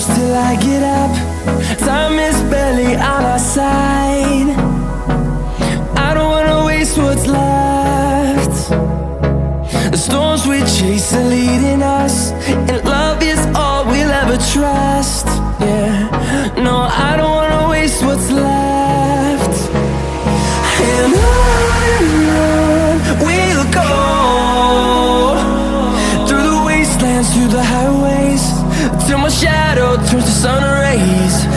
close till I get up. Time is barely on our side. I don't wanna waste what's left. The storms we chase are leading us, and love is all we'll ever trust. Yeah, no, I don't wanna waste what's left. And on we'll go, through the wastelands, through the highways, till my shadow turns to sun rays.